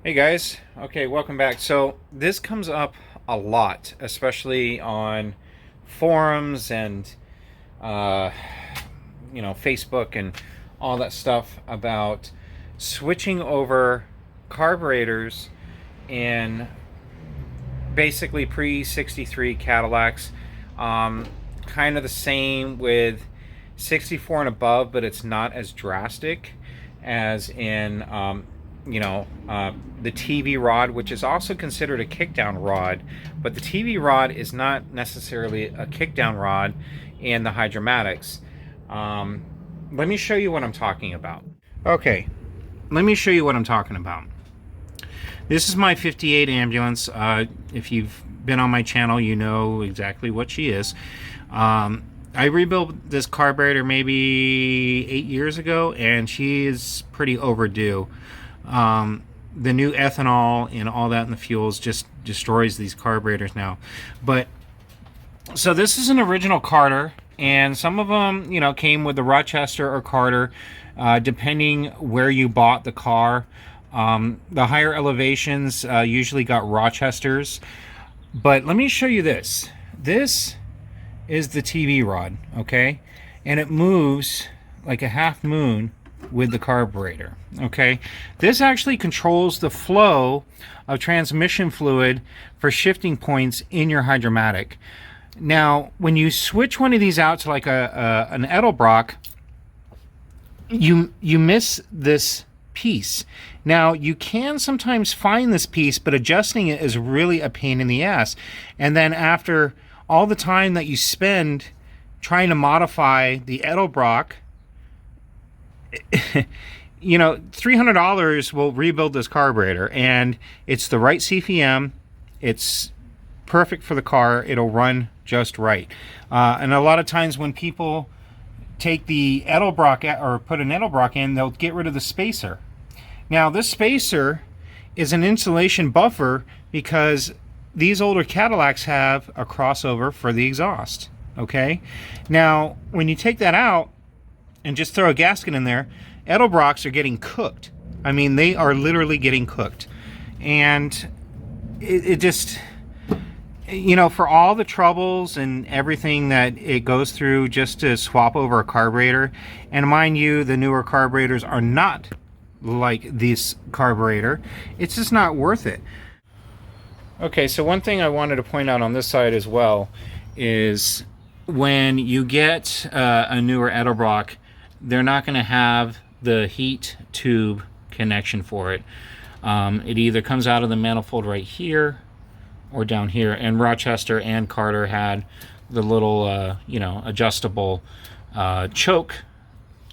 Hey guys, okay, welcome back. So this comes up a lot, especially on forums and Facebook and all that stuff about switching over carburetors in basically pre-63 Cadillacs. Kind of the same with 64 and above, but it's not as drastic as in the TV rod, which is also considered a kickdown rod, but the TV rod is not necessarily a kickdown rod in the Hydramatics. Let me show you what I'm talking about. Okay, let me show you what I'm talking about. This is my 58 ambulance. If you've been on my channel, you know exactly what she is. I rebuilt this carburetor maybe 8 years ago, and she is pretty overdue. The new ethanol and all that in the fuels just destroys these carburetors now. But so this is an original Carter, and some of them, came with the Rochester or Carter, depending where you bought the car. The higher elevations usually got Rochesters. But let me show you this. This is the TV rod, okay? And it moves like a half moon with the carburetor, okay? This actually controls the flow of transmission fluid for shifting points in your Hydromatic. Now, when you switch one of these out to like an Edelbrock, you miss this piece. Now, you can sometimes find this piece, but adjusting it is really a pain in the ass. And then after all the time that you spend trying to modify the Edelbrock, $300 will rebuild this carburetor, and it's the right CFM. It's perfect for the car. It'll run just right. And a lot of times when people take the Edelbrock or put an Edelbrock in, they'll get rid of the spacer. Now, this spacer is an insulation buffer because these older Cadillacs have a crossover for the exhaust. Okay? Now, when you take that out and just throw a gasket in there, Edelbrocks are getting cooked. I mean, they are literally getting cooked. And it just, for all the troubles and everything that it goes through just to swap over a carburetor, and mind you, the newer carburetors are not like this carburetor, it's just not worth it. Okay, so one thing I wanted to point out on this side as well is when you get a newer Edelbrock, they're not going to have the heat tube connection for it. It either comes out of the manifold right here or down here. And Rochester and Carter had the little, adjustable choke.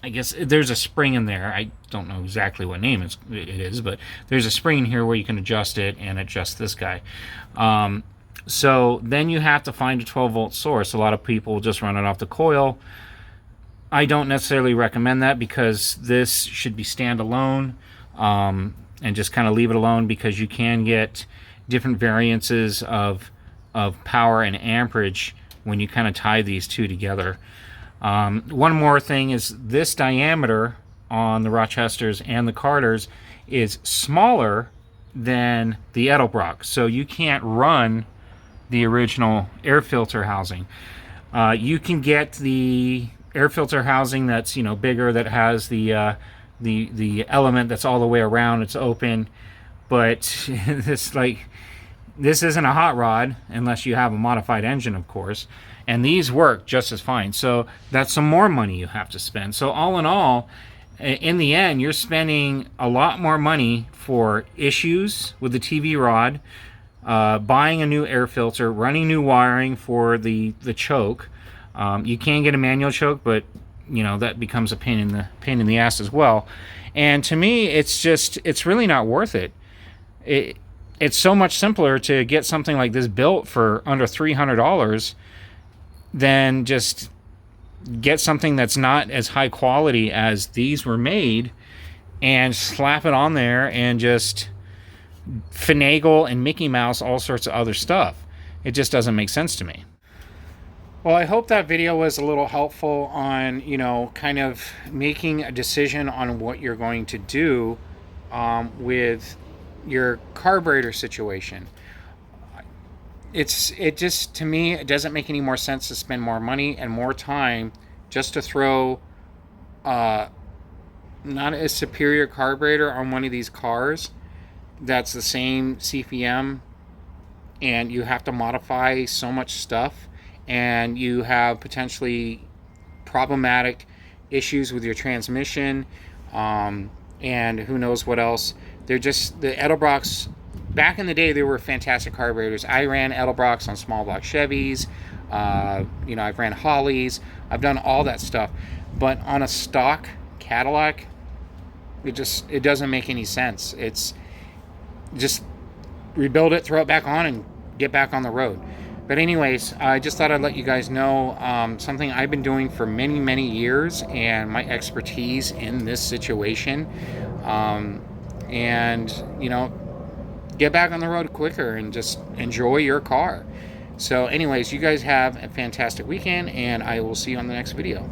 I guess there's a spring in there. I don't know exactly what name it is, but there's a spring in here where you can adjust it and adjust this guy. So then you have to find a 12-volt source. A lot of people just run it off the coil. I don't necessarily recommend that because this should be standalone, and just kind of leave it alone, because you can get different variances of power and amperage when you kind of tie these two together. One more thing is this diameter on the Rochesters and the Carters is smaller than the Edelbrock, so you can't run the original air filter housing. You can get the air filter housing that's bigger, that has the element that's all the way around, it's open, but this isn't a hot rod unless you have a modified engine, of course, and these work just as fine. So that's some more money you have to spend. So all in all, in the end, you're spending a lot more money for issues with the TV rod, buying a new air filter, running new wiring for the choke. You can get a manual choke, but that becomes a pain in the ass as well. And to me, it's really not worth it. It's so much simpler to get something like this built for under $300 than just get something that's not as high quality as these were made and slap it on there and just finagle and Mickey Mouse all sorts of other stuff. It just doesn't make sense to me. Well, I hope that video was a little helpful on, kind of making a decision on what you're going to do with your carburetor situation. It just, to me, it doesn't make any more sense to spend more money and more time just to throw not a superior carburetor on one of these cars that's the same CPM, and you have to modify so much stuff, and you have potentially problematic issues with your transmission, and who knows what else. They're just, the Edelbrocks, back in the day, they were fantastic carburetors. I ran Edelbrocks on small block Chevys. I've ran Holleys. I've done all that stuff. But on a stock Cadillac, it doesn't make any sense. It's just rebuild it, throw it back on, and get back on the road. But anyways, I just thought I'd let you guys know something I've been doing for many, many years, and my expertise in this situation. Get back on the road quicker and just enjoy your car. So anyways, you guys have a fantastic weekend, and I will see you on the next video.